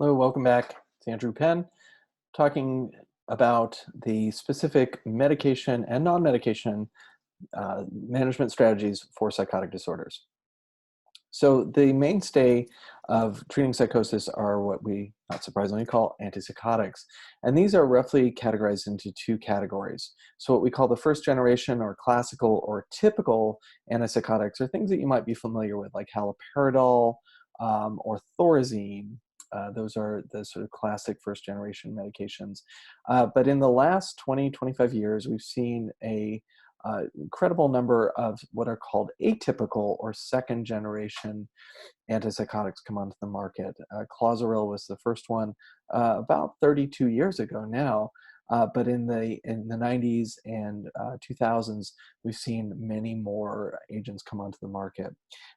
Hello, welcome back. It's Andrew Penn talking about the specific medication and non-medication management strategies for psychotic disorders. So the mainstay of treating psychosis are what we, not surprisingly, call antipsychotics. And these are roughly categorized into two categories. So what we call the first generation or classical or typical antipsychotics are things that you might be familiar with, like haloperidol or Thorazine. Those are the sort of classic first generation medications. But in the last 20, 25 years, we've seen a incredible number of what are called atypical or second generation antipsychotics come onto the market. Clozaril was the first one about 32 years ago now, but in the 90s and 2000s, we've seen many more agents come onto the market,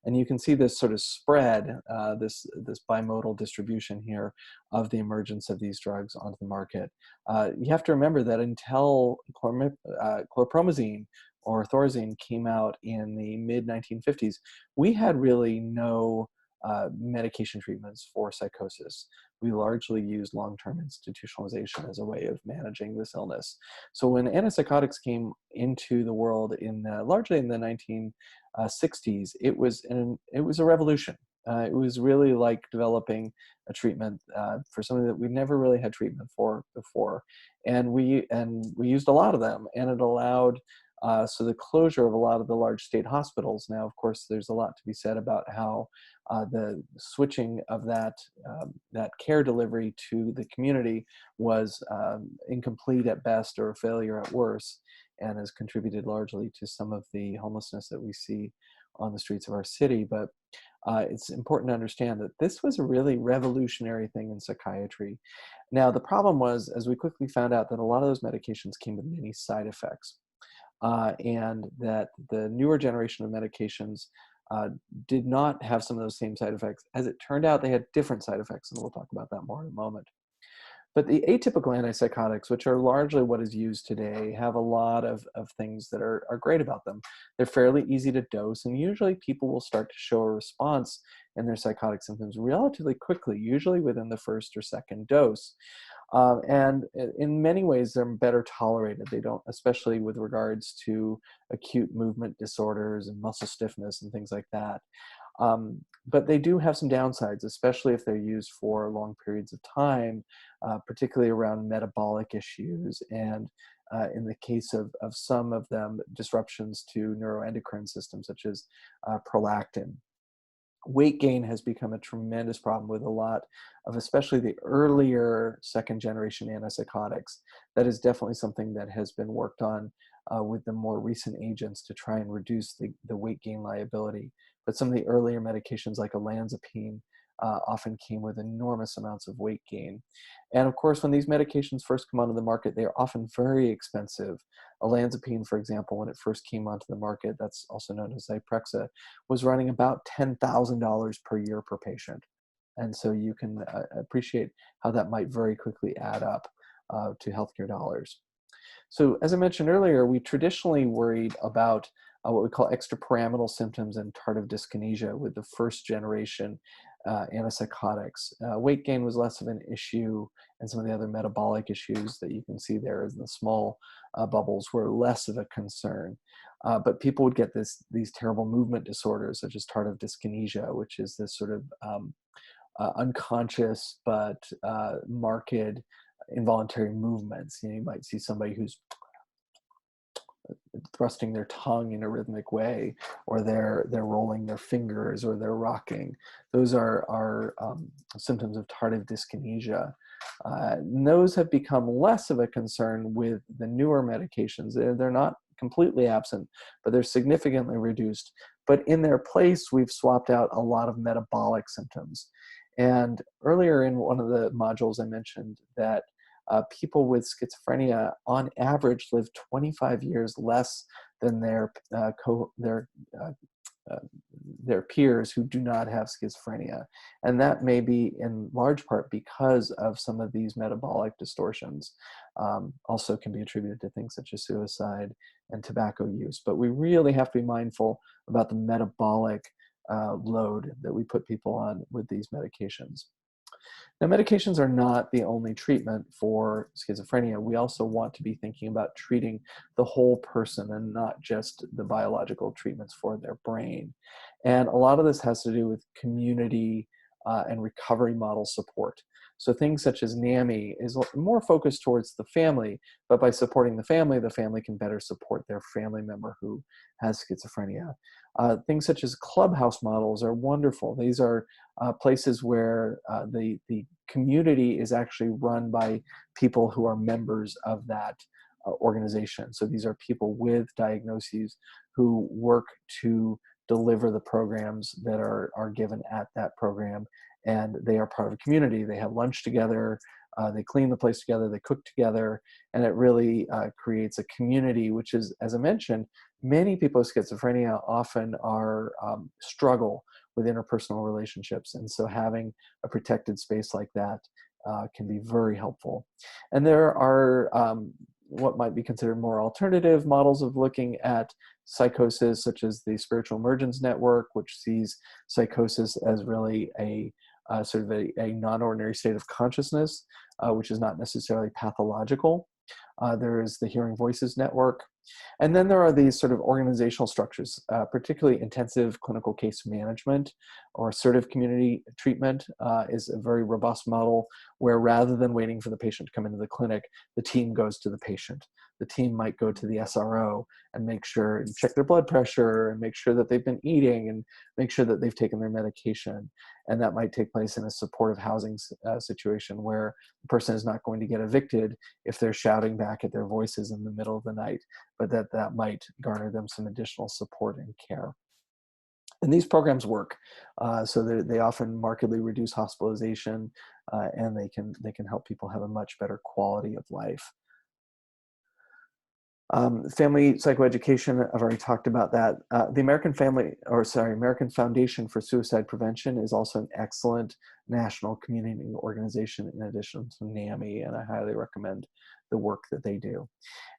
and you can see this sort of spread, this bimodal distribution here of the emergence of these drugs onto the market. You have to remember that until chlorpromazine or Thorazine came out in the mid 1950s, we had really no medication treatments for psychosis. We largely used long-term institutionalization as a way of managing this illness. So when antipsychotics came into the world largely in the 1960s, it was a revolution. It was really like developing a treatment for something that we never really had treatment for before, and we used a lot of them, and it allowed so the closure of a lot of the large state hospitals. Now, of course, there's a lot to be said about how the switching of that care delivery to the community was incomplete at best or a failure at worst, and has contributed largely to some of the homelessness that we see on the streets of our city. But it's important to understand that this was a really revolutionary thing in psychiatry. Now, the problem was, as we quickly found out, that a lot of those medications came with many side effects. And that the newer generation of medications did not have some of those same side effects. As it turned out, they had different side effects, and we'll talk about that more in a moment. But the atypical antipsychotics, which are largely what is used today, have a lot of things that are great about them. They're fairly easy to dose, and usually people will start to show a response in their psychotic symptoms relatively quickly, usually within the first or second dose. And in many ways, they're better tolerated. They don't, especially with regards to acute movement disorders and muscle stiffness and things like that. But they do have some downsides, especially if they're used for long periods of time, particularly around metabolic issues, and in the case of some of them, disruptions to neuroendocrine systems such as prolactin. Weight gain has become a tremendous problem with a lot of, especially the earlier second generation antipsychotics. That is definitely something that has been worked on with the more recent agents to try and reduce the weight gain liability. But some of the earlier medications like olanzapine often came with enormous amounts of weight gain. And of course, when these medications first come onto the market, they are often very expensive. Olanzapine, for example, when it first came onto the market, that's also known as Zyprexa, was running about $10,000 per year per patient. And so you can appreciate how that might very quickly add up to healthcare dollars. So as I mentioned earlier, we traditionally worried about what we call extrapyramidal symptoms and tardive dyskinesia with the first generation antipsychotics. Weight gain was less of an issue, and some of the other metabolic issues that you can see there in the small bubbles were less of a concern. But people would get these terrible movement disorders such as tardive dyskinesia, which is this sort of unconscious but marked involuntary movements. You might see somebody who's thrusting their tongue in a rhythmic way, or they're rolling their fingers, or they're rocking. Those are symptoms of tardive dyskinesia. Those have become less of a concern with the newer medications. They're not completely absent, but they're significantly reduced. But in their place, we've swapped out a lot of metabolic symptoms. And earlier in one of the modules, I mentioned that people with schizophrenia, on average, live 25 years less than their peers who do not have schizophrenia. And that may be in large part because of some of these metabolic distortions. Also can be attributed to things such as suicide and tobacco use. But we really have to be mindful about the metabolic load that we put people on with these medications. Now, medications are not the only treatment for schizophrenia. We also want to be thinking about treating the whole person and not just the biological treatments for their brain. And a lot of this has to do with community and recovery model support. So things such as NAMI is more focused towards the family, but by supporting the family can better support their family member who has schizophrenia. Things such as clubhouse models are wonderful. These are places where the community is actually run by people who are members of that organization. So these are people with diagnoses who work to deliver the programs that are given at that program, and they are part of a community. They have lunch together, they clean the place together, they cook together, and it really creates a community, which is, as I mentioned, many people with schizophrenia often are struggle with interpersonal relationships, and so having a protected space like that can be very helpful. And there are what might be considered more alternative models of looking at psychosis, such as the Spiritual Emergence Network, which sees psychosis as really a sort of a non-ordinary state of consciousness, which is not necessarily pathological. There is the Hearing Voices Network. And then there are these sort of organizational structures, particularly intensive clinical case management or assertive community treatment is a very robust model where rather than waiting for the patient to come into the clinic, the team goes to the patient. The team might go to the SRO and make sure and check their blood pressure and make sure that they've been eating and make sure that they've taken their medication. And that might take place in a supportive housing situation where the person is not going to get evicted if they're shouting back at their voices in the middle of the night, but that might garner them some additional support and care. And these programs work, so they often markedly reduce hospitalization, and they can help people have a much better quality of life. Family psychoeducation, I've already talked about that. The American Foundation for Suicide Prevention is also an excellent national community organization in addition to NAMI, and I highly recommend the work that they do.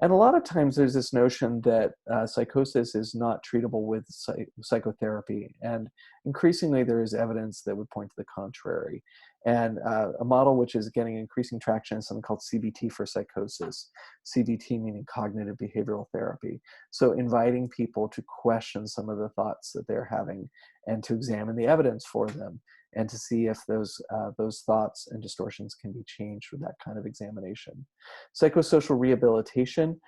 And a lot of times there's this notion that psychosis is not treatable with psychotherapy, and increasingly there is evidence that would point to the contrary. And a model which is getting increasing traction is something called CBT for psychosis. CBT meaning cognitive behavioral therapy. So inviting people to question some of the thoughts that they're having and to examine the evidence for them and to see if those thoughts and distortions can be changed with that kind of examination. Psychosocial rehabilitation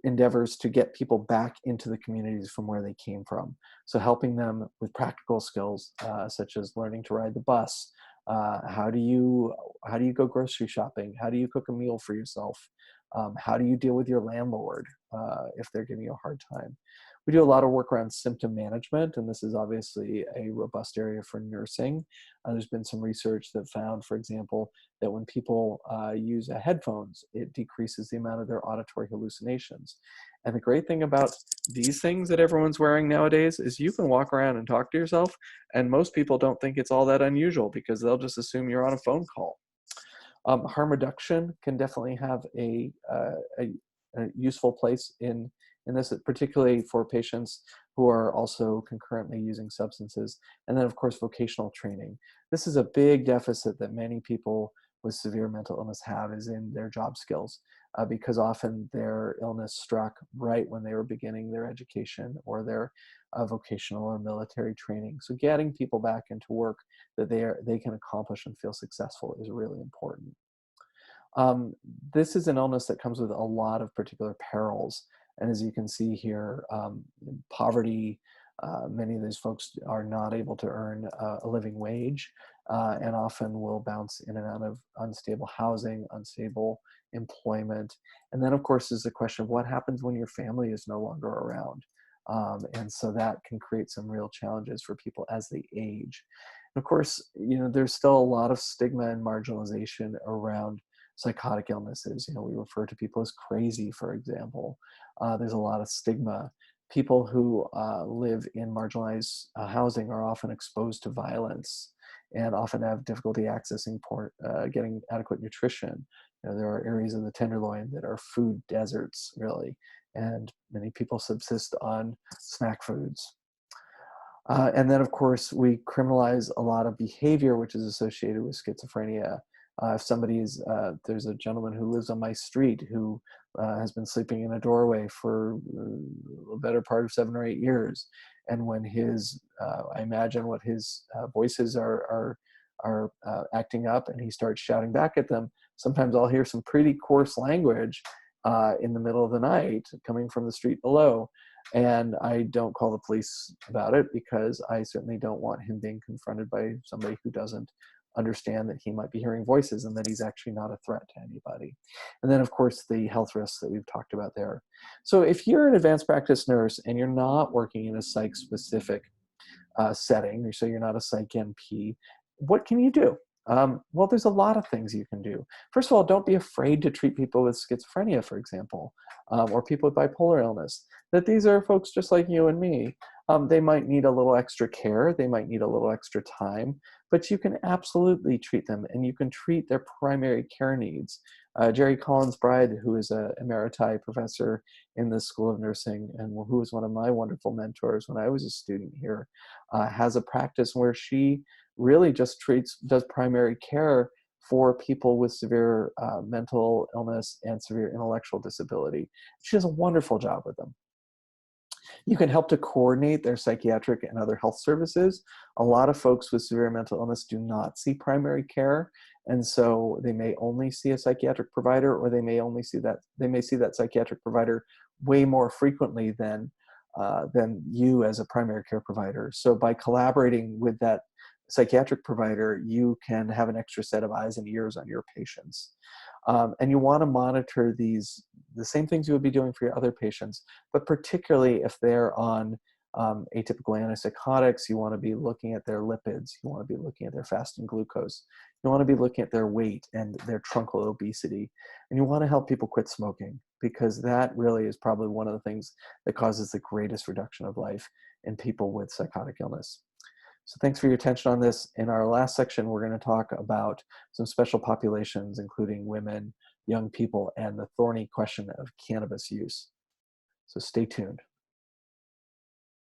endeavors to get people back into the communities from where they came from. So helping them with practical skills, such as learning to ride the bus. How do you go grocery shopping? How do you cook a meal for yourself? How do you deal with your landlord if they're giving you a hard time? We do a lot of work around symptom management, and this is obviously a robust area for nursing. There's been some research that found, for example, that when people use headphones, it decreases the amount of their auditory hallucinations. And the great thing about these things that everyone's wearing nowadays is you can walk around and talk to yourself, and most people don't think it's all that unusual because they'll just assume you're on a phone call. Harm reduction can definitely have a useful place in this, particularly for patients who are also concurrently using substances. And then, of course, vocational training. This is a big deficit that many people with severe mental illness have, is in their job skills, because often their illness struck right when they were beginning their education or their vocational or military training. So getting people back into work that they can accomplish and feel successful is really important. This is an illness that comes with a lot of particular perils. And as you can see here, poverty, many of these folks are not able to earn a living wage, and often will bounce in and out of unstable housing, unstable employment. And then, of course, is the question of what happens when your family is no longer around. And so that can create some real challenges for people as they age. And of course, there's still a lot of stigma and marginalization around psychotic illnesses. We refer to people as crazy, for example. There's a lot of stigma. People who live in marginalized housing are often exposed to violence and often have difficulty accessing getting adequate nutrition. There are areas of the Tenderloin that are food deserts, really, and many people subsist on snack foods. And then, of course, we criminalize a lot of behavior which is associated with schizophrenia. If somebody's, there's a gentleman who lives on my street who has been sleeping in a doorway for the better part of 7 or 8 years. And when I imagine what his voices are acting up and he starts shouting back at them, sometimes I'll hear some pretty coarse language in the middle of the night coming from the street below. And I don't call the police about it because I certainly don't want him being confronted by somebody who doesn't understand that he might be hearing voices and that he's actually not a threat to anybody. And then, of course, the health risks that we've talked about there. So if you're an advanced practice nurse and you're not working in a psych-specific setting, so you're not a psych NP, what can you do? Well, there's a lot of things you can do. First of all, don't be afraid to treat people with schizophrenia, for example, or people with bipolar illness. That these are folks just like you and me. They might need a little extra care, they might need a little extra time, but you can absolutely treat them, and you can treat their primary care needs. Jerry Collins Bride, who is a emeriti professor in the School of Nursing and who was one of my wonderful mentors when I was a student here, has a practice where she really just does primary care for people with severe mental illness and severe intellectual disability. She does a wonderful job with them. You can help to coordinate their psychiatric and other health services. A lot of folks with severe mental illness do not see primary care, and so they may only see a psychiatric provider, or they may see that psychiatric provider way more frequently than you as a primary care provider. So by collaborating with that psychiatric provider, you can have an extra set of eyes and ears on your patients. And you want to monitor the same things you would be doing for your other patients, but particularly if they're on atypical antipsychotics, you want to be looking at their lipids, you want to be looking at their fasting glucose, you want to be looking at their weight and their truncal obesity, and you want to help people quit smoking, because that really is probably one of the things that causes the greatest reduction of life in people with psychotic illness. So thanks for your attention on this. In our last section, we're going to talk about some special populations, including women, young people, and the thorny question of cannabis use. So stay tuned.